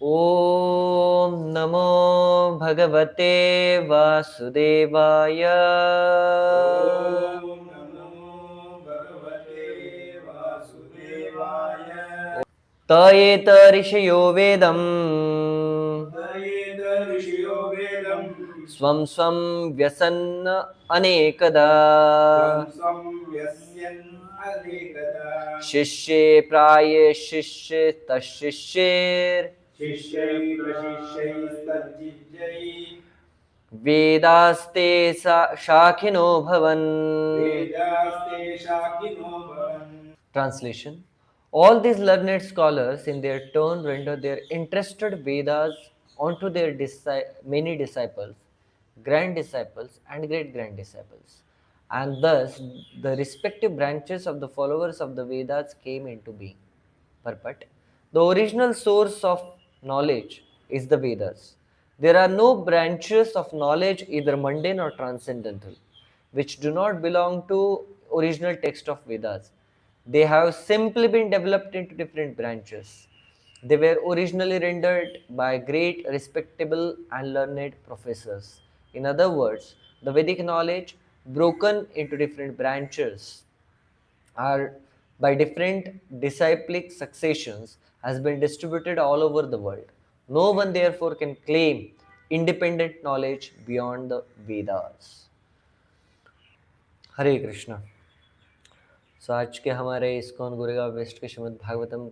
ॐ नमो भगवते वासुदेवाय। ॐ नमो भगवते वासुदेवाय। तयेत ऋषयो वेदम् तयेत ऋषयो वेदम् स्वं स्वं व्यसन् अनेकदा। स्वं व्यस्यन् अनेकदा। शिष्ये प्रायश्चित्ते तच्छिष्यैर् शिष्यै प्रशिष्यैस्तज्जिज्ञै वेदास्ते शाखिनो भवन्। वेदास्ते शाखिनो भवन्। Translation: all these learned scholars in their turn render their interested Vedas onto their many disciples, grand disciples, and great grand disciples. And thus, the respective branches of the followers of the Vedas came into being. Purport: the original source of knowledge is the Vedas. There are no branches of knowledge, either mundane or transcendental, which do not belong to original text of Vedas. They have simply been developed into different branches. They were originally rendered by great, respectable, and learned professors. In other words, the Vedic knowledge, broken into different branches, are by different disciplic successions, has been distributed all over the world. No one therefore can claim independent knowledge beyond the Vedas. हरे कृष्णा। सो आज के हमारे ISKCON Gurgaon waste के श्रीमद् भागवतम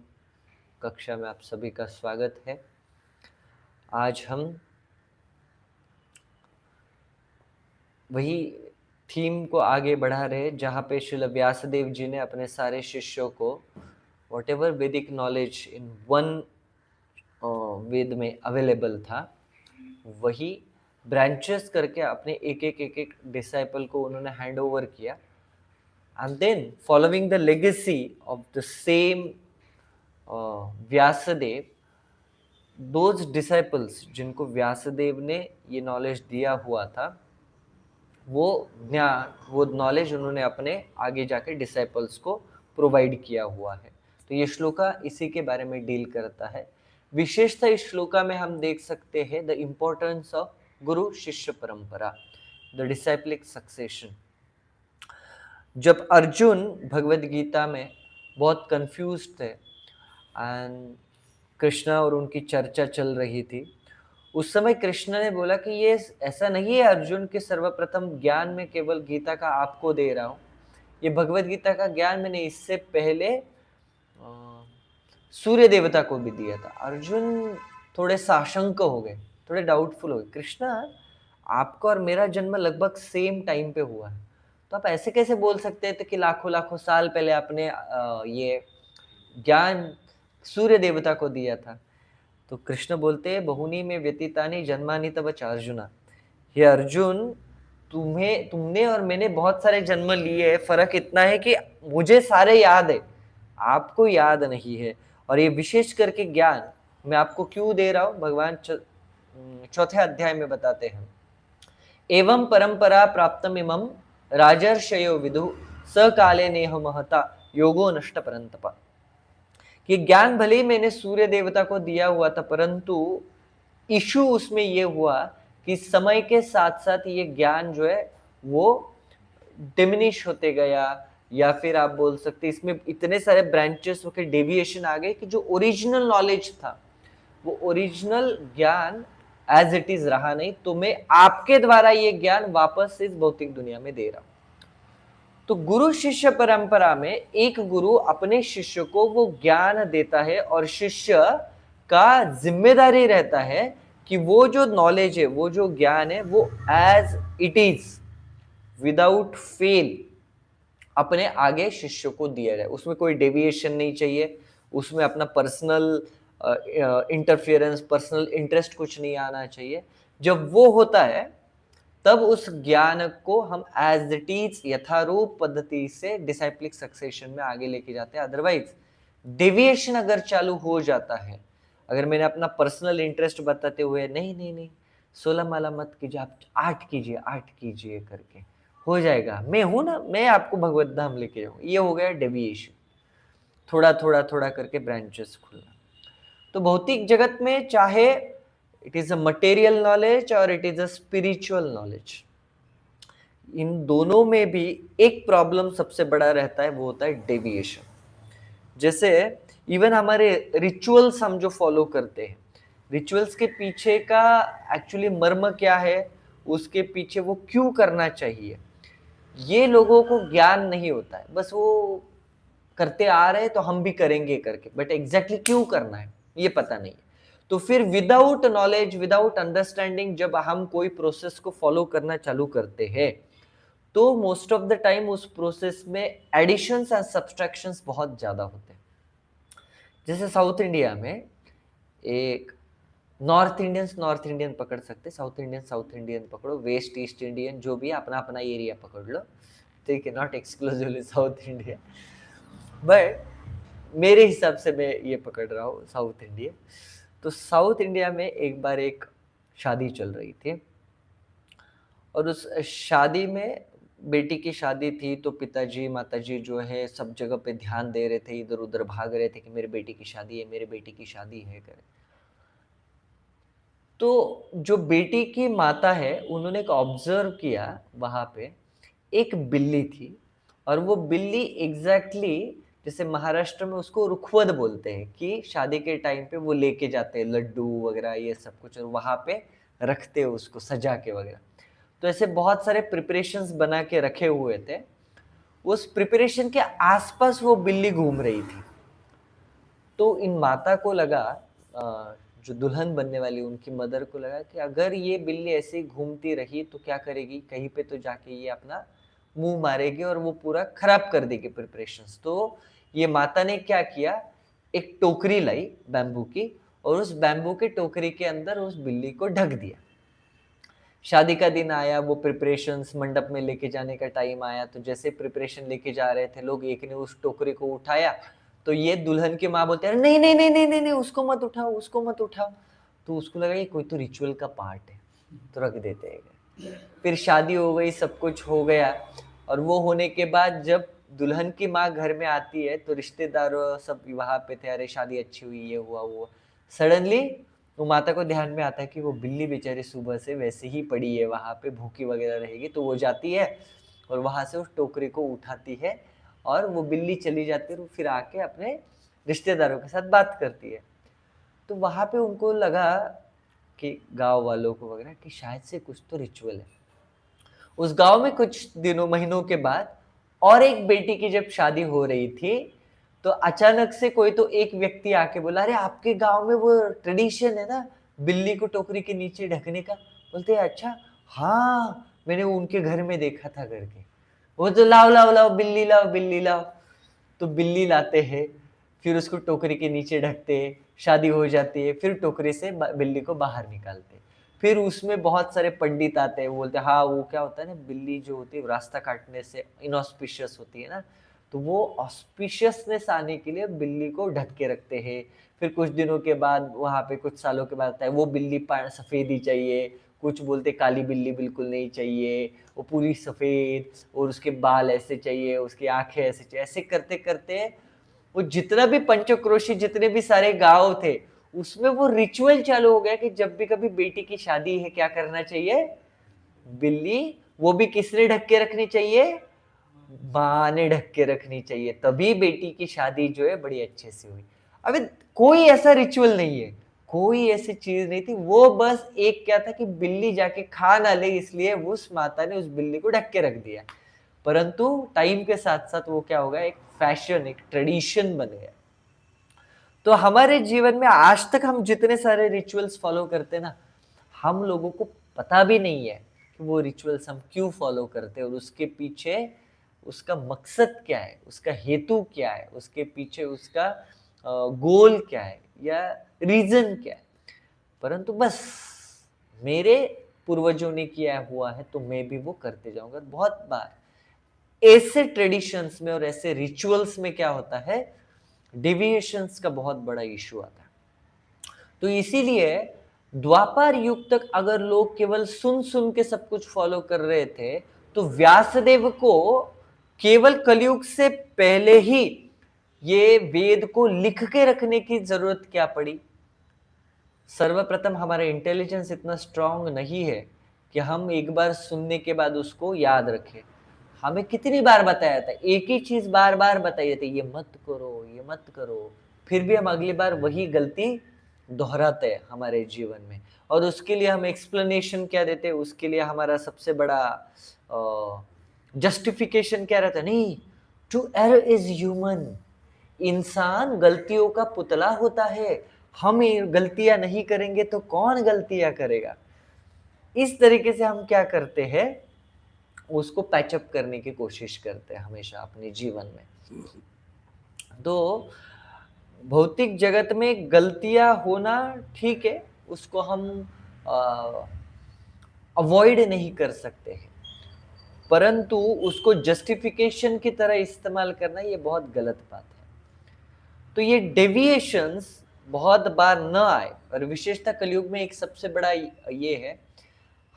कक्षा में आप सभी का स्वागत है। आज हम वही थीम को आगे बढ़ा रहे जहाँ पे श्रील व्यासदेव जी ने अपने सारे शिष्यों को वॉट एवर वैदिक नॉलेज इन वन वेद में अवेलेबल था, वही ब्रांचेस करके अपने एक डिसाइपल को उन्होंने हैंड ओवर किया। And then following the legacy of the same Vyasadev, those disciples जिनको व्यासदेव ने ये नॉलेज दिया हुआ था, वो ज्ञान, वो नॉलेज उन्होंने अपने आगे जाके डिसाइपल्स को प्रोवाइड किया हुआ है। तो ये श्लोका इसी के बारे में डील करता है। विशेषतः इस श्लोका में हम देख सकते हैं द इम्पोर्टेंस ऑफ गुरु शिष्य परंपरा, द डिसाइप्लिक सक्सेशन। जब अर्जुन भगवद गीता में बहुत कंफ्यूज थे एंड कृष्णा और उनकी चर्चा चल रही थी, उस समय कृष्ण ने बोला कि ये ऐसा नहीं है अर्जुन कि सर्वप्रथम ज्ञान में केवल गीता का आपको दे रहा हूँ, ये भगवद गीता का ज्ञान मैंने इससे पहले सूर्य देवता को भी दिया था। अर्जुन थोड़े साशंक हो गए, थोड़े डाउटफुल हो गए। कृष्णा, आपका और मेरा जन्म लगभग सेम टाइम पे हुआ है, तो आप ऐसे कैसे बोल सकते थे कि लाखों लाखों साल पहले आपने ये ज्ञान सूर्य देवता को दिया था? तो कृष्ण बोलते हैं, बहुनी में व्यतीतानि जन्मानि तव च अर्जुना। हे अर्जुन, तुमने और मैंने बहुत सारे जन्म लिए हैं, फर्क इतना है कि मुझे सारे याद है, आपको याद नहीं है। और ये विशेष करके ज्ञान मैं आपको क्यों दे रहा हूं, भगवान चौथे अध्याय में बताते हैं। एवं परंपरा प्राप्तम इमं राजर्षयो विदु स काले नेह महता योगो नष्ट परंतपा। कि ज्ञान भले ही मैंने सूर्य देवता को दिया हुआ था, परंतु इशू उसमें ये हुआ कि समय के साथ साथ ये ज्ञान जो है वो डिमिनिश होते गया, या फिर आप बोल सकते इसमें इतने सारे ब्रांचेस होकर डेविएशन आ गए कि जो ओरिजिनल नॉलेज था, वो ओरिजिनल ज्ञान एज इट इज रहा नहीं। तो मैं आपके द्वारा ये ज्ञान वापस इस भौतिक दुनिया में दे रहा हूं। तो गुरु शिष्य परंपरा में एक गुरु अपने शिष्य को वो ज्ञान देता है और शिष्य का जिम्मेदारी रहता है कि वो जो नॉलेज है, वो जो ज्ञान है, वो as it is without fail अपने आगे शिष्य को दिया जाए। उसमें कोई डेविएशन नहीं चाहिए, उसमें अपना पर्सनल इंटरफेरेंस, पर्सनल इंटरेस्ट कुछ नहीं आना चाहिए। जब वो होता है तब उस ज्ञान को हम एज इट इज यथारूप पद्धति से डिसाइप्लिक सक्सेशन में आगे लेके जाते हैं। अदरवाइज डेविएशन अगर चालू हो जाता है, अगर मैंने अपना पर्सनल इंटरेस्ट बताते हुए नहीं नहीं नहीं 16 माला मत कीजिए, आप 8 कीजिए करके हो जाएगा, मैं हूं ना, मैं आपको भगवत धाम लेके जाऊंगा, ये हो गया डेविएशन। थोड़ा थोड़ा थोड़ा करके ब्रांचेस खुलना। तो भौतिक जगत में चाहे it is a material knowledge और it is a spiritual knowledge, इन दोनों में भी एक प्रॉब्लम सबसे बड़ा रहता है, वो होता है डेविएशन। जैसे इवन हमारे रिचुअल्स हम जो फॉलो करते हैं, रिचुअल्स के पीछे का एक्चुअली मर्म क्या है, उसके पीछे वो क्यों करना चाहिए, ये लोगों को ज्ञान नहीं होता है। बस वो करते आ रहे तो हम भी करेंगे करके, बट एग्जैक्टली क्यों करना है ये पता नहीं है। तो फिर विदाउट नॉलेज, विदाउट अंडरस्टैंडिंग जब हम कोई प्रोसेस को फॉलो करना चालू करते हैं, तो मोस्ट ऑफ द टाइम उस प्रोसेस में एडिशंस एंड सब्सट्रैक्शंस बहुत ज्यादा होते हैं। जैसे साउथ इंडिया में एक नॉर्थ इंडियन पकड़ सकते, साउथ इंडियन पकड़ो, वेस्ट ईस्ट इंडियन जो भी अपना अपना एरिया पकड़ लो, ठीक है, not exclusively south India, but मेरे हिसाब से मैं ये पकड़ रहा हूँ साउथ इंडिया। तो साउथ इंडिया में एक बार एक शादी चल रही थी, और उस शादी में बेटी की शादी थी, तो पिताजी माताजी जो है सब जगह पे ध्यान दे रहे थे, इधर उधर भाग रहे थे कि मेरी बेटी की शादी है, मेरी बेटी की शादी है करे। तो जो बेटी की माता है उन्होंने एक ऑब्जर्व किया, वहां पे एक बिल्ली थी, और वो बिल्ली एग्जैक्टली जैसे महाराष्ट्र में उसको रुखवत बोलते हैं, कि शादी के टाइम पे वो लेके जाते हैं लड्डू वगैरह ये सब कुछ, और वहां पे रखते हैं उसको सजा के वगैरह। तो ऐसे बहुत सारे प्रिपरेशंस बना के रखे हुए थे, उस प्रिपरेशन के आसपास वो बिल्ली घूम रही थी। तो इन माता को लगा, जो दुल्हन बनने वाली उनकी मदर को लगा कि अगर ये बिल्ली ऐसे ही घूमती रही तो क्या करेगी, कहीं पे तो जाके ये अपना मुंह मारेगी और वो पूरा खराब कर देगी प्रिपरेशंस। तो ये माता ने क्या किया, एक टोकरी लाई बैम्बू की, और उस बैम्बू के टोकरी के अंदर उस बिल्ली को ढक दिया। शादी का दिन आया, वो प्रिपरेशंस मंडप में लेके जाने का टाइम आया, तो जैसे प्रिपरेशन लेके जा रहे थे लोग, एक ने उस टोकरी को उठाया, तो ये दुल्हन की माँ बोलते हैं नहीं नहीं नहीं नहीं नहीं नहीं, उसको मत उठाओ, उसको मत उठाओ। तो उसको लगा ये कोई तो रिचुअल का पार्ट है, तो रख देते हैं। फिर शादी हो गई, सब कुछ हो गया, और वो होने के बाद जब दुल्हन की माँ घर में आती है तो रिश्तेदार सब वहां पे थे, अरे शादी अच्छी हुई, ये हुआ वो। सडनली वो माता को ध्यान में आता है कि वो बिल्ली बेचारी सुबह से वैसे ही पड़ी है वहां पे, भूखी वगैरह रहेगी। तो वो जाती है और वहां से उस टोकरी को उठाती है, और वो बिल्ली चली जाती है, और फिर आके अपने रिश्तेदारों के साथ बात करती है। तो वहां पे उनको लगा कि गांव वालों को वगैरह कि शायद से कुछ तो रिचुअल है। उस गांव में कुछ दिनों महीनों के बाद और एक बेटी की जब शादी हो रही थी, तो अचानक से कोई तो एक व्यक्ति आके बोला, अरे आपके गांव में वो ट्रेडिशन है ना बिल्ली को टोकरी के नीचे ढकने का। बोलते हैं अच्छा, हाँ मैंने उनके घर में देखा था करके। वो तो लाओ लाओ लाओ बिल्ली लाओ, बिल्ली लाओ। तो बिल्ली लाते हैं, फिर उसको टोकरी के नीचे ढकते हैं, शादी हो जाती है, फिर टोकरी से बिल्ली को बाहर निकालते हैं। फिर उसमें बहुत सारे पंडित आते हैं, वो बोलते हैं हाँ वो क्या होता है ना, बिल्ली जो होती है रास्ता काटने से इनऑस्पिशियस होती है ना, तो वो ऑस्पिशियसनेस आने के लिए बिल्ली को ढक के रखते हैं। फिर कुछ दिनों के बाद वहां पे कुछ सालों के बाद आता है वो बिल्ली सफेद ही चाहिए, कुछ बोलते काली बिल्ली बिल्कुल नहीं चाहिए, वो पूरी सफेद, और उसके बाल ऐसे चाहिए, उसकी आंखें ऐसे चाहिए। ऐसे करते करते वो जितना भी पंचक्रोशी, जितने भी सारे गांव थे, उसमें वो रिचुअल चालू हो गया कि जब भी कभी बेटी की शादी है क्या करना चाहिए, बिल्ली, वो भी किसने ढक के रखनी चाहिए, माँ ने ढक के रखनी चाहिए, तभी बेटी की शादी जो है बड़ी अच्छे से हुई। अबे कोई ऐसा रिचुअल नहीं है, कोई ऐसी चीज नहीं थी, वो बस एक क्या था कि बिल्ली जाके खा ना ले, इसलिए उस माता ने उस बिल्ली को ढक के रख दिया। परंतु टाइम के साथ साथ वो क्या होगा, एक फैशन, एक ट्रेडिशन बन गया। तो हमारे जीवन में आज तक हम जितने सारे रिचुअल्स फॉलो करते हैं ना, हम लोगों को पता भी नहीं है कि वो रिचुअल्स हम क्यों फॉलो करते हैं, और उसके पीछे उसका मकसद क्या है, उसका हेतु क्या है, उसके पीछे उसका गोल क्या है या रीजन क्या है। परंतु बस मेरे पूर्वजों ने किया हुआ है तो मैं भी वो करते जाऊंगा। बहुत बार ऐसे ट्रेडिशंस में और ऐसे रिचुअल्स में क्या होता है, डेविएशंस का बहुत बड़ा इशू आता है। तो इसीलिए द्वापर युग तक अगर लोग केवल सुन सुन के सब कुछ फॉलो कर रहे थे, तो व्यासदेव को केवल कलयुग से पहले ही ये वेद को लिख के रखने की जरूरत क्या पड़ी, सर्वप्रथम हमारा इंटेलिजेंस इतना स्ट्रांग नहीं है कि हम एक बार सुनने के बाद उसको याद रखें। हमें कितनी बार बताया था, एक ही चीज बार बार बताई जाती है, ये मत करो, ये मत करो, फिर भी हम अगली बार वही गलती दोहराते हैं हमारे जीवन में। और उसके लिए हम एक्सप्लेनेशन क्या देते हैं, उसके लिए हमारा सबसे बड़ा जस्टिफिकेशन क्या रहता है, नहीं, टू एरर इज ह्यूमन। इंसान गलतियों का पुतला होता है, हम गलतियां नहीं करेंगे तो कौन गलतियां करेगा। इस तरीके से हम क्या करते हैं, उसको पैचअप करने की कोशिश करते हैं हमेशा अपने जीवन में। तो भौतिक जगत में गलतियां होना ठीक है, उसको हम अवॉइड नहीं कर सकते हैं, परंतु उसको जस्टिफिकेशन की तरह इस्तेमाल करना ये बहुत गलत बात है। तो ये डेविएशंस बहुत बार न आए, और विशेषता कलयुग में एक सबसे बड़ा ये है,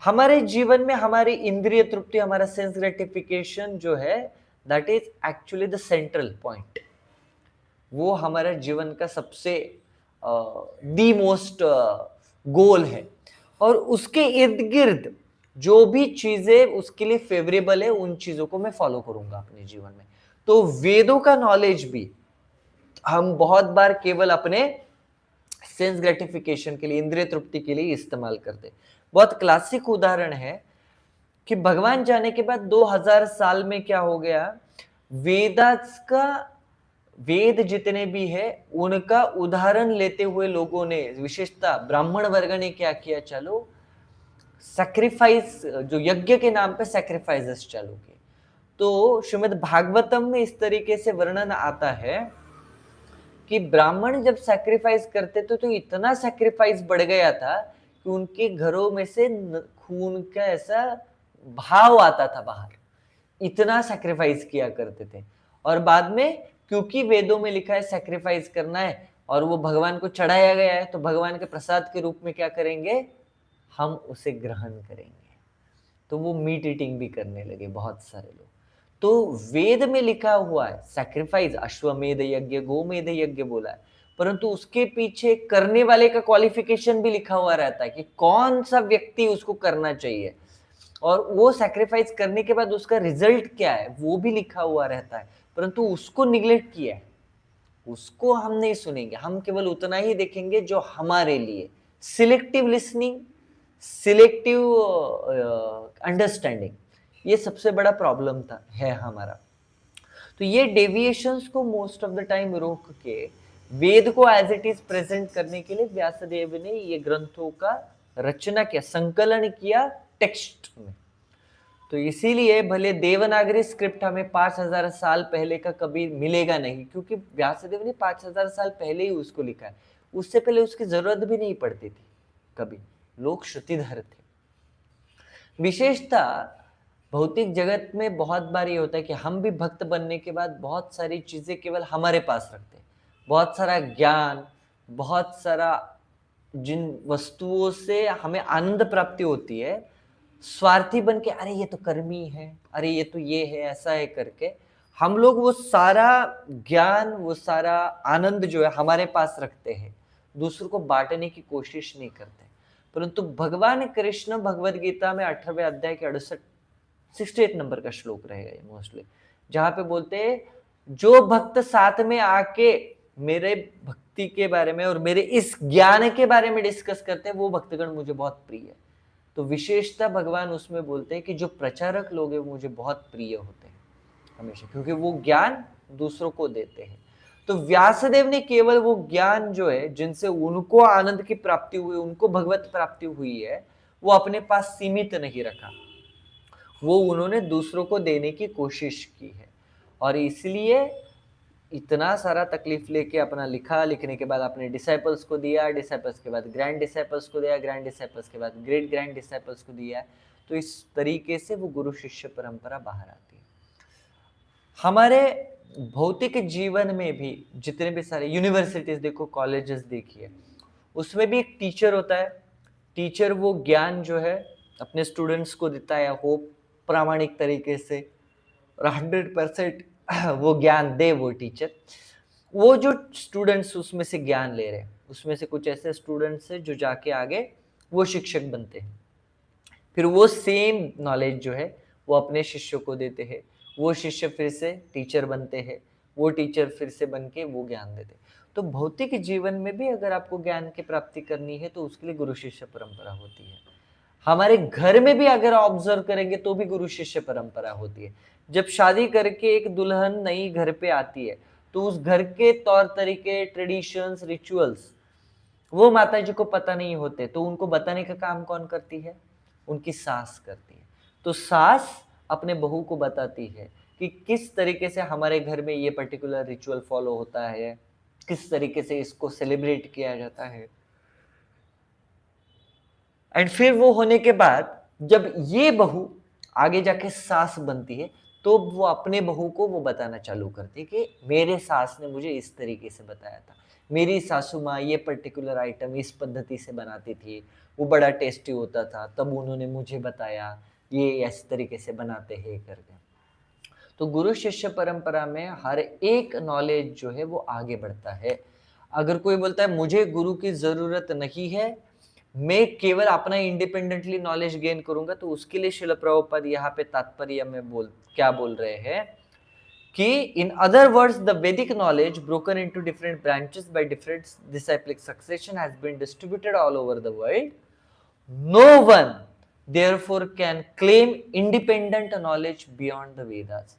हमारे जीवन में हमारी इंद्रिय तृप्ति, हमारा सेंस ग्रेटिफिकेशन जो है, that is actually the central point. वो हमारा जीवन का सबसे दी मोस्ट गोल है, और उसके इर्द गिर्द जो भी चीजें उसके लिए फेवरेबल है, उन चीजों को मैं फॉलो करूंगा अपने जीवन में। तो वेदों का नॉलेज भी हम बहुत बार केवल अपने सेंस ग्रेटिफिकेशन के लिए, इंद्रिय तृप्ति के लिए इस्तेमाल करते। बहुत क्लासिक उदाहरण है कि भगवान जाने के बाद 2000 साल में क्या हो गया, वेद जितने भी है उनका उदाहरण लेते हुए लोगों ने, विशेषता ब्राह्मण वर्ग ने क्या किया, चलो सैक्रिफाइस, जो यज्ञ के नाम पे सैक्रिफाइसेस चालू किए। तो श्रीमद् भागवतम में इस तरीके से वर्णन आता है कि ब्राह्मण जब सैक्रिफाइस करते थे तो इतना सैक्रिफाइस बढ़ गया था कि उनके घरों में से खून का ऐसा भाव आता था बाहर, इतना सैक्रिफाइस किया करते थे। और बाद में क्योंकि वेदों में लिखा है सैक्रिफाइस करना है और वो भगवान को चढ़ाया गया है, तो भगवान के प्रसाद के रूप में क्या करेंगे, हम उसे ग्रहण करेंगे। तो वो मीट ईटिंग भी करने लगे बहुत सारे लोग। तो वेद में लिखा हुआ है सैक्रिफाइस, अश्वमेध यज्ञ, गोमेध यज्ञ बोला है, परंतु उसके पीछे करने वाले का क्वालिफिकेशन भी लिखा हुआ रहता है कि कौन सा व्यक्ति उसको करना चाहिए, और वो सैक्रिफाइस करने के बाद उसका रिजल्ट क्या है वो भी लिखा हुआ रहता है, परंतु उसको निग्लेक्ट किया है, उसको हम नहीं सुनेंगे। हम केवल उतना ही देखेंगे जो हमारे लिए। सिलेक्टिव लिसनिंग, सिलेक्टिव अंडरस्टैंडिंग, ये सबसे बड़ा प्रॉब्लम था है हमारा। तो ये डेविएशंस को मोस्ट ऑफ द टाइम रोक के वेद को एज इट इज प्रेजेंट करने के लिए व्यासदेव ने ये ग्रंथों का रचना किया, संकलन किया टेक्स्ट में। तो इसीलिए भले देवनागरी स्क्रिप्ट हमें 5000 साल पहले का कभी मिलेगा नहीं, क्योंकि व्यासदेव ने 5000 साल पहले ही उसको लिखा है, उससे पहले उसकी जरूरत भी नहीं पड़ती थी कभी, लोग श्रुतिधर थे। विशेषता भौतिक जगत में बहुत बार ये होता है कि हम भी भक्त बनने के बाद बहुत सारी चीजें केवल हमारे पास रखते हैं, बहुत सारा ज्ञान, बहुत सारा जिन वस्तुओं से हमें आनंद प्राप्ति होती है, स्वार्थी बन के अरे ये तो कर्मी है, अरे ये तो ये है, ऐसा है करके हम लोग वो सारा ज्ञान, वो सारा आनंद जो है हमारे पास रखते हैं, दूसरों को बांटने की कोशिश नहीं करते। परंतु भगवान कृष्ण भगवद गीता में 18वें अध्याय के 68 नंबर का श्लोक रहेगा ये मोस्टली, जहां पे बोलते हैं जो भक्त साथ में आके मेरे भक्ति के बारे में और मेरे इस ज्ञान के बारे में डिस्कस करते हैं, वो भक्तगण मुझे बहुत प्रिय है। तो विशेषता भगवान उसमें बोलते हैं कि जो प्रचारक लोग हैं वो मुझे बहुत प्रिय होते हैं हमेशा, क्योंकि वो ज्ञान दूसरों को देते हैं। तो व्यासदेव ने केवल वो ज्ञान जो है जिनसे उनको आनंद की प्राप्ति हुई, उनको भगवत प्राप्ति हुई है, वो अपने पास सीमित नहीं रखा, वो उन्होंने दूसरों को देने की कोशिश की है। और इसलिए इतना सारा तकलीफ लेके अपना लिखा, लिखने के बाद अपने डिसाइपल्स को दिया, डिसाइपल्स के बाद ग्रैंड डिसाइपल्स को दिया, ग्रैंड डिसाइपल्स के बाद ग्रेट ग्रैंड डिसाइपल्स को दिया। तो इस तरीके से वो गुरु शिष्य परंपरा बाहर आती है। हमारे भौतिक जीवन में भी जितने भी सारे यूनिवर्सिटीज देखो, कॉलेजेस देखिए, उसमें भी एक टीचर होता है। टीचर वो ज्ञान जो है अपने स्टूडेंट्स को देता है, हो प्रामाणिक तरीके से और 100% वो ज्ञान दे वो टीचर। वो जो स्टूडेंट्स उसमें से ज्ञान ले रहे हैं उसमें से कुछ ऐसे स्टूडेंट्स हैं जो जाके आगे वो शिक्षक बनते हैं, फिर वो सेम नॉलेज जो है वो अपने शिष्यों को देते हैं, वो शिष्य फिर से टीचर बनते हैं, वो टीचर फिर से बन के वो ज्ञान देते हैं। तो भौतिक जीवन में भी अगर आपको ज्ञान की प्राप्ति करनी है तो उसके लिए गुरु शिष्य परंपरा होती है। हमारे घर में भी अगर ऑब्जर्व करेंगे तो भी गुरु शिष्य परंपरा होती है। जब शादी करके एक दुल्हन नई घर पे आती है तो उस घर के तौर तरीके, ट्रेडिशंस, रिचुअल्स वो माता जी को पता नहीं होते, तो उनको बताने का काम कौन करती है? उनकी सास करती है। तो सास अपने बहू को बताती है कि किस तरीके से हमारे घर में ये पर्टिकुलर रिचुअल फॉलो होता है, किस तरीके से इसको सेलिब्रेट किया जाता है। एंड फिर वो होने के बाद जब ये बहू आगे जाके सास बनती है तो वो अपने बहू को वो बताना चालू करती है कि मेरे सास ने मुझे इस तरीके से बताया था, मेरी सासू माँ ये पर्टिकुलर आइटम इस पद्धति से बनाती थी, वो बड़ा टेस्टी होता था, तब उन्होंने मुझे बताया ये इस तरीके से बनाते हैं करके। तो गुरु शिष्य परंपरा में हर एक नॉलेज जो है वो आगे बढ़ता है। अगर कोई बोलता है मुझे गुरु की जरूरत नहीं है, मैं केवल अपना इंडिपेंडेंटली नॉलेज गेन करूंगा, तो उसके लिए श्रील प्रभुपाद यहाँ पे तात्पर्य में क्या बोल रहे हैं कि in other words the Vedic knowledge broken into different branches by different disciplic succession has been distributed all over the world. No one therefore can claim independent knowledge beyond the Vedas.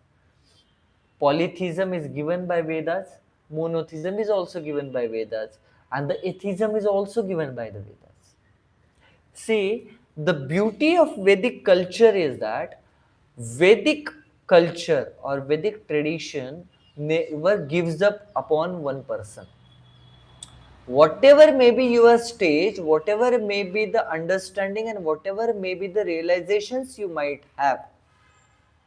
Polytheism is given by Vedas, monotheism is also given by Vedas, and the atheism is also given by the Vedas. See, the beauty of Vedic culture is that Vedic culture or Vedic tradition never gives up upon one person. Whatever may be your stage, whatever may be the understanding, and whatever may be the realizations you might have,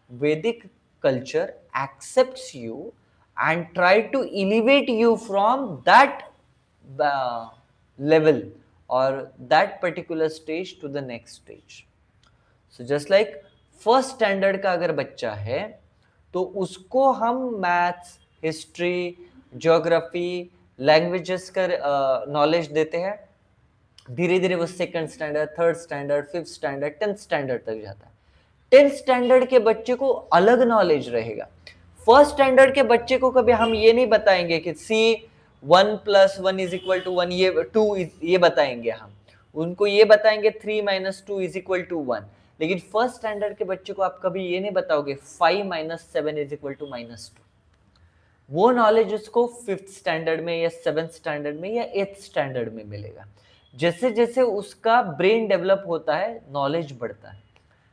Vedic culture accepts you and try to elevate you from that level or that particular stage to the next stage. So just like first standard का अगर बच्चा है तो उसको हम maths, history, geography, languages का knowledge देते हैं, धीरे धीरे वो second standard, third standard, fifth standard, 10th standard तक जाता है. 10th स्टैंडर्ड के बच्चे को अलग नॉलेज रहेगा. फर्स्ट स्टैंडर्ड के बच्चे को कभी हम ये नहीं बताएंगे कि सी 1 + 1 = 1, ये 2 ये बताएंगे हम. उनको ये बताएंगे 3 - 2 = 1. लेकिन फर्स्ट स्टैंडर्ड के बच्चे को आप कभी ये नहीं बताओगे 5 - 7 = -2. वो नॉलेज उसको 5th स्टैंडर्ड में या 7th स्टैंडर्ड में या 8th स्टैंडर्ड में मिलेगा. जैसे जैसे उसका ब्रेन डेवलप होता है, नॉलेज बढ़ता है.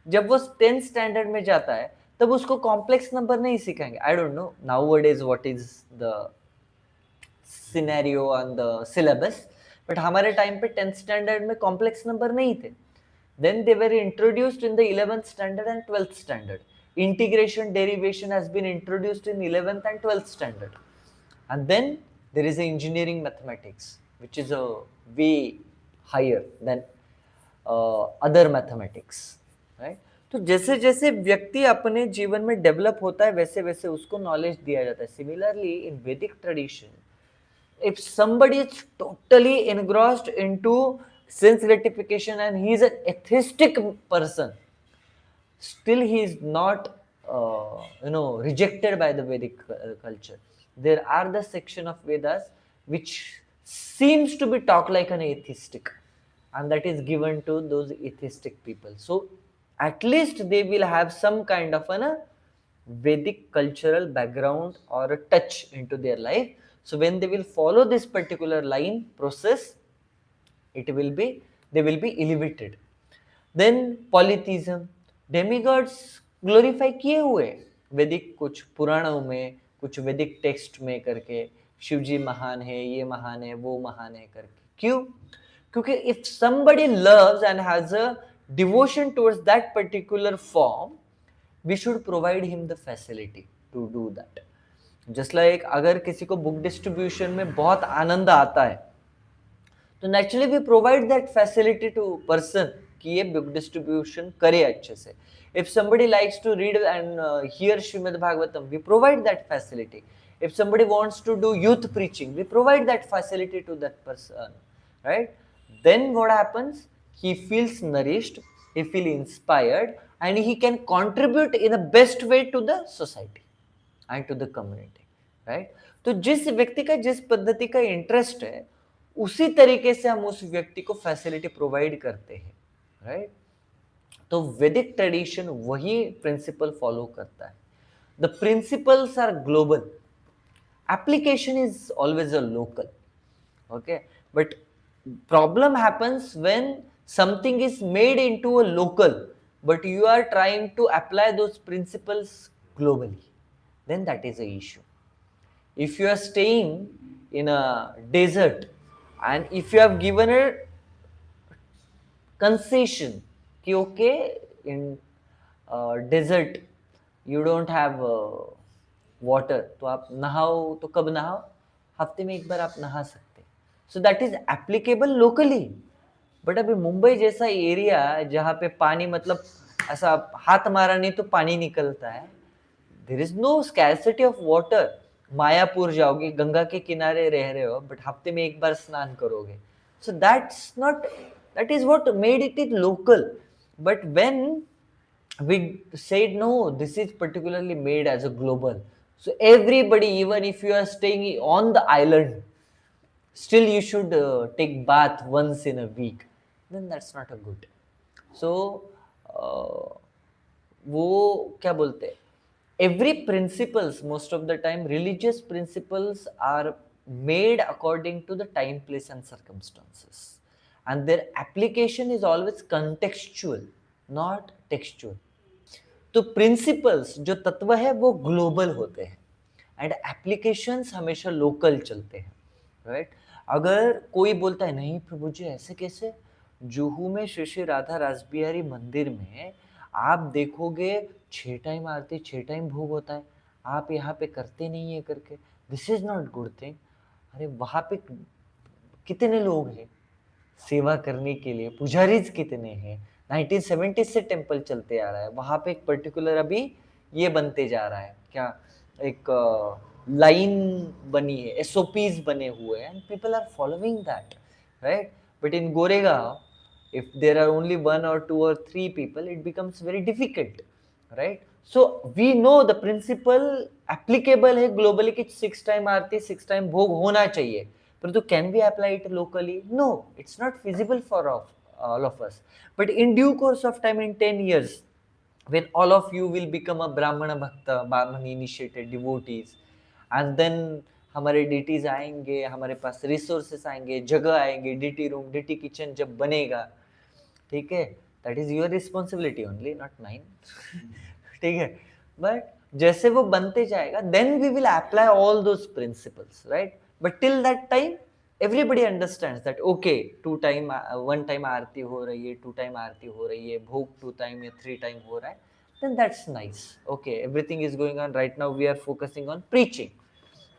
जब वो 10th स्टैंडर्ड में जाता है तब उसको कॉम्प्लेक्स नंबर नहीं सिखाएंगे. I don't know nowadays what is the scenario on the syllabus, but हमारे टाइम पे 10th स्टैंडर्ड में कॉम्प्लेक्स नंबर नहीं थे. Then they were introduced in the 11th standard and 12th standard. Integration, derivation has been introduced in 11th and 12th standard. And then there is engineering mathematics, which is a way higher than other mathematics, right? तो जैसे जैसे व्यक्ति अपने जीवन में develop होता है वैसे वैसे उसको नॉलेज दिया जाता है. Similarly, in Vedic tradition, if somebody is totally engrossed into sense gratification and he is an atheistic person, still he is not rejected by the Vedic culture. There are the section of Vedas which seems to be talk like an atheistic, and that is given to those atheistic people. So at least they will have some kind of a Vedic cultural background or a touch into their life. So when they will follow this particular line process, they will be elevated. Then polytheism, demigods glorify किए हुए वैदिक कुछ पुराणों में, कुछ वैदिक text में करके, शिव जी महान है, ये महान है, वो महान है करके. क्यों? क्योंकि if somebody loves and has a devotion towards that particular form, we should provide him the facility to do that. Just like अगर किसी को बुक डिस्ट्रीब्यूशन में बहुत आनंद आता है तो naturally we provide that facility to person कि ये बुक डिस्ट्रीब्यूशन करे अच्छे से. If somebody likes to read and hear Shrimad Bhagavatam, we provide that facility. If somebody wants to do youth preaching, we provide that facility to that person, right? Then what happens? He feels nourished, he feels inspired, and he can contribute in the best way to the society and to the community, right? तो जिस व्यक्ति का जिस पद्धति का interest है, उसी तरीके से हम उस व्यक्ति को फैसिलिटी प्रोवाइड करते हैं, राइट? तो वैदिक ट्रेडिशन वही प्रिंसिपल फॉलो करता है. The principles are global, application is always a local, okay? But problem happens when something is made into a local, but you are trying to apply those principles globally, then that is a issue. If you are staying in a desert and if you have given a concession कि okay, in desert you don't have water, तो आप नहाओ तो कब नहाओ? हफ्ते में एक बार आप नहा सकते. So that is applicable locally. But अभी मुंबई जैसा एरिया जहाँ पे पानी मतलब ऐसा हाथ मारा नहीं तो पानी निकलता है, there is no scarcity of water. Mayapur जाओगे, गंगा के किनारे रह रहे हो, बट हफ्ते में एक बार स्नान करोगे. So that's not, that is what made it local. But when we said no, this is particularly made as a global, so everybody, even if you are staying on the island, still you should take bath once in a week, then that's not a good. So वो क्या बोलते हैं, every principles, most of the time religious principles are made according to the time, place and circumstances, and their application is always contextual, not textual. तो principles जो तत्व है वो global होते हैं एंड एप्लीकेशंस हमेशा लोकल चलते हैं, राइट? अगर कोई बोलता है नहीं प्रभु जी ऐसे कैसे, जुहू में श्री श्री राधा रासबिहारी मंदिर में आप देखोगे 6 टाइम आरती, 6 टाइम भोग होता है, आप यहाँ पे करते नहीं है करके, this is not good thing. अरे वहाँ पे कितने लोग हैं सेवा करने के लिए, पुजारीज कितने हैं, 1970 से टेम्पल चलते आ रहा है, वहाँ पे एक पर्टिकुलर अभी ये बनते जा रहा है, क्या एक लाइन बनी है, एसओपीज बने हुए हैं, and people are following that, right? But in Goregaon if there are only 1 or 2 or 3 people, it becomes very difficult, right? So we know the principle applicable है globally कि 6 time आरती, 6 time भोग होना चाहिए, परंतु can we apply it locally? No, it's not feasible for all of us. But in due course of time, in 10 years, when all of you will become a Brahmana Bhakta, Brahman initiated devotees, and then हमारे DTs आएंगे, हमारे पास resources आएंगे, जगह आएंगे, DT room, DT kitchen जब बनेगा, ठीक है, that is your responsibility only, not mine. ठीक है, बट जैसे वो बनते जाएगा, then we will apply all those principles, right? But till that time everybody understands that okay, 1 time aarti हो रही है, 2 time आरती हो रही है, भोग 2 time या 3 time हो रहा है, then that's nice. Okay, everything is going on. Right now we are focusing on preaching,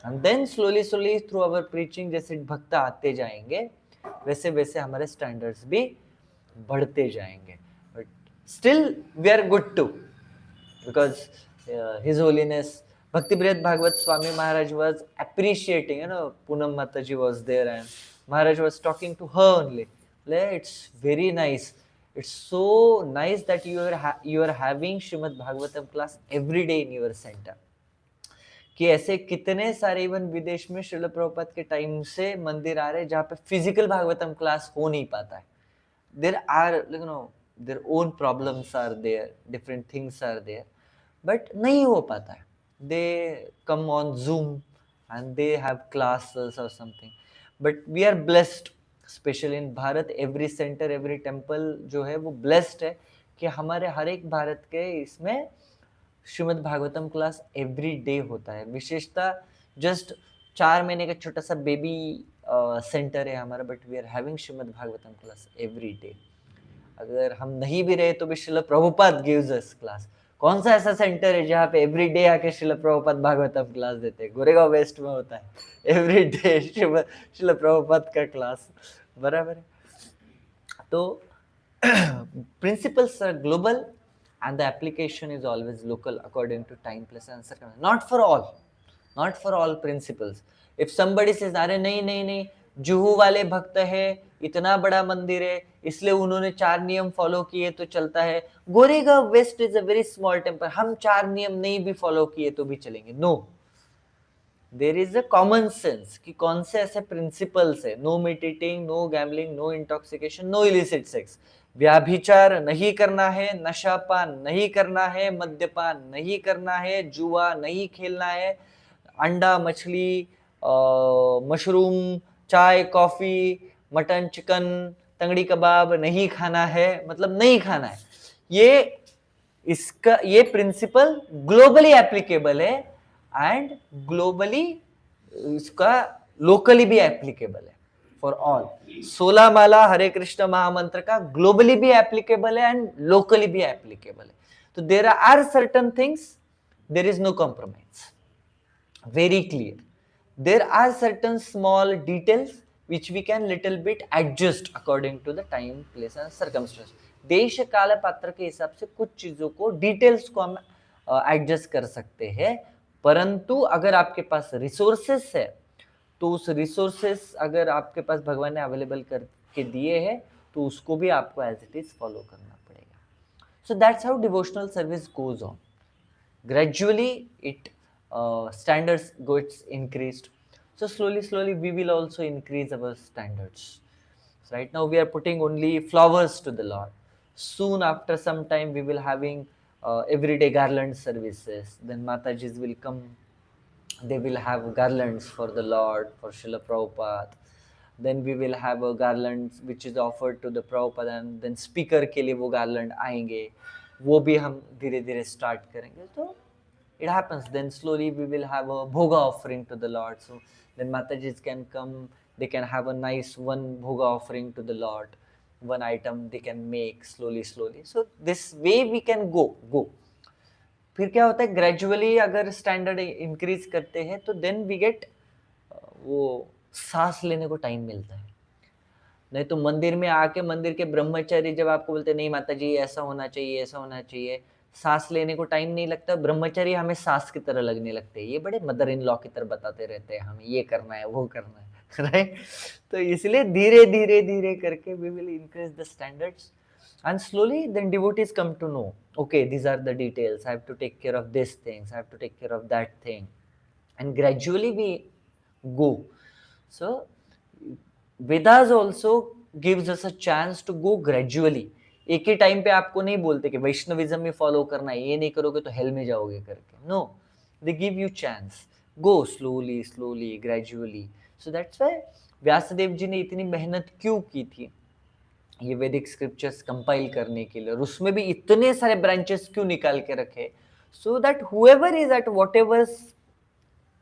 and then slowly through our preaching जैसे भक्त आते जाएंगे, वैसे वैसे हमारे स्टैंडर्ड्स भी बढ़ते जाएंगे. But still we are good too, because His Holiness Bhakti Brihad Bhagwat Swami Maharaj was appreciating, Poonam Mataji was there and Maharaj was talking to her only. It's very nice. It's so nice that you are having Srimad Bhagavatam class every day in your center. कि ऐसे कितने सारे even विदेश में श्रील प्रभुपाद के time से मंदिर आ रहे हैं जहाँ पे फिजिकल भागवतम क्लास हो नहीं पाता है. There are, their own problems are there, different things are there, but नहीं हो पाता है. They come on Zoom and they have classes or something. But we are blessed, especially in Bharat, every center, every temple जो है वो blessed है कि हमारे हर एक भारत के इसमें Shrimad Bhagavatam class every day होता है. विशेषता जस्ट 4 महीने का छोटा सा बेबी सेंटर है हमारा, but we are having Shrimad Bhagavatam class every day. अगर हम नहीं भी रहे तो भी Srila Prabhupada gives us class. कौन सा ऐसा सेंटर है जहाँ पे एवरी डे आके श्रील प्रभुपाद भागवतम क्लास देते हैं? गोरेगांव वेस्ट में होता है एवरी डे श्रील प्रभुपाद का क्लास, बराबर है. तो principles are global and the application is always local according to time, place and circumstance. Not for all, not for all principles. If somebody says अरे नहीं नहीं नहीं, जुहू वाले भक्त है, इतना बड़ा मंदिर है, इसलिए उन्होंने 4 नियम फॉलो किए तो चलता है. Goregaon west is a very small temple, हम 4 नियम नहीं भी फॉलो किए तो भी चलेंगे. No, there is a common sense कि कौन से ऐसे प्रिंसिपल्स है. No meditating, no gambling, no intoxication, no illicit sex. व्याभिचार नहीं करना है, नशापान नहीं करना है, मद्यपान नहीं करना है, जुआ नहीं खेलना है, अंडा मछली मशरूम चाय कॉफी मटन चिकन तंगड़ी कबाब नहीं खाना है, मतलब नहीं खाना है. ये प्रिंसिपल ग्लोबली एप्लीकेबल है एंड ग्लोबली इसका लोकली भी एप्लीकेबल है फॉर ऑल. 16 माला हरे कृष्ण महामंत्र का ग्लोबली भी एप्लीकेबल है एंड लोकली भी एप्लीकेबल है. तो there are certain things, there is no compromise, very clear. There are certain small details which we can little bit adjust according to the time, place and circumstance. देश काल पात्र के हिसाब से कुछ चीजों को डिटेल्स को हम एडजस्ट कर सकते हैं, परंतु अगर आपके पास रिसोर्सेस है तो उस रिसोर्सेस अगर आपके पास भगवान ने अवेलेबल करके दिए हैं तो उसको भी आपको एज इट इज फॉलो करना पड़ेगा. So that's how devotional service goes on. Gradually it standards gets increased. So slowly we will also increase our standards. So right now we are putting only flowers to the Lord. Soon after some time we will having everyday garland services. Then Matajis will come, they will have garlands for the Lord, for Srila Prabhupada. Then we will have a garland which is offered to the Prabhupada, and then speaker के लिए वो garland आएंगे, वो भी हम धीरे धीरे start करेंगे. तो it happens. Then slowly we will have a bhoga offering to the Lord. So then Matajis can come, they can have a nice one bhoga offering to the Lord, one item they can make slowly. So this way we can go. फिर क्या होता है, gradually अगर standard increase करते हैं तो then we get वो सांस लेने को टाइम मिलता है. नहीं तो मंदिर में आके मंदिर के ब्रह्मचारी जब आपको बोलते नहीं माता जी ऐसा होना चाहिए ऐसा होना चाहिए, सांस लेने को टाइम नहीं लगता. ब्रह्मचारी हमें सांस की तरह लगने लगते हैं, ये बड़े मदर इन लॉ की तरह बताते रहते हैं हमें ये करना है वो करना है, राइट. तो इसलिए धीरे धीरे करके we will increase the standards and slowly then devotees come to know, okay, these are the details, I have to take care of this things, I have to take care of that thing, and gradually we go. So Vedas also gives us a chance to go gradually. एक ही time पे आपको नहीं बोलते कि Vaishnavism में follow करना है, ये नहीं करोगे तो हेल में जाओगे करके. No, they give you chance, go slowly gradually. So that's why Vyasadev ji ने इतनी मेहनत क्यों की थी ये वैदिक स्क्रिप्चर्स कंपाइल करने के लिए, और उसमें भी इतने सारे ब्रांचेस क्यों निकाल के रखे, so that whoever is at whatever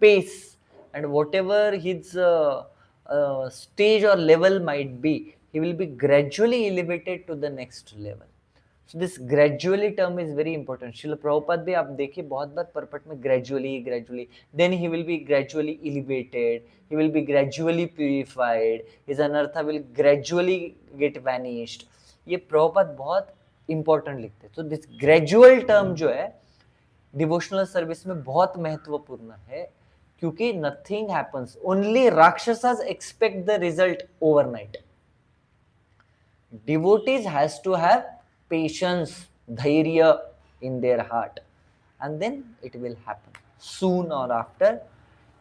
pace and whatever his stage or level might be, he will be gradually elevated to the next level. So this gradually term is very important. Srila Prabhupada भी आप देखिए बहुत बार पर्पट में gradually, then he will be gradually elevated, he will be gradually purified, his anartha will gradually get vanished. ये प्रभुपाद बहुत important लिखते हैं. So this gradual term जो है डिवोशनल सर्विस में बहुत महत्वपूर्ण है, क्योंकि nothing happens, only rakshasas expect the result overnight. Devotees has to have patience, धैर्य in their heart, and then it will happen soon or after.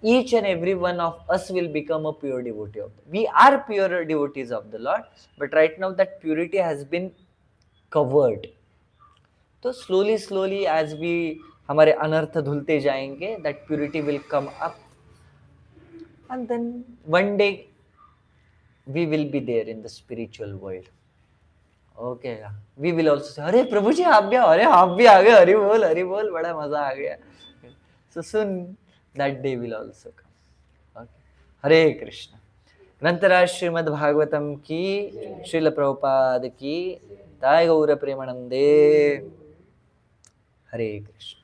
Each and every one of us will become a pure devotee of the Lord. We are pure devotees of the Lord, but right now that purity has been covered. तो slowly as we हमारे अनर्थ धुलते जाएंगे, that purity will come up, and then one day we will be there in the spiritual world. Okay, we will also say, अरे प्रभु जी आप भी आओ, अरे आप भी आ गए, हरि बोल, बड़ा मजा आ गया. So soon that day will also come. Okay. हरे कृष्ण. ग्रंथराज श्रीमद् भागवतम की, श्रील प्रभुपाद की, ताय गौर प्रेमानंदे. हरे कृष्ण.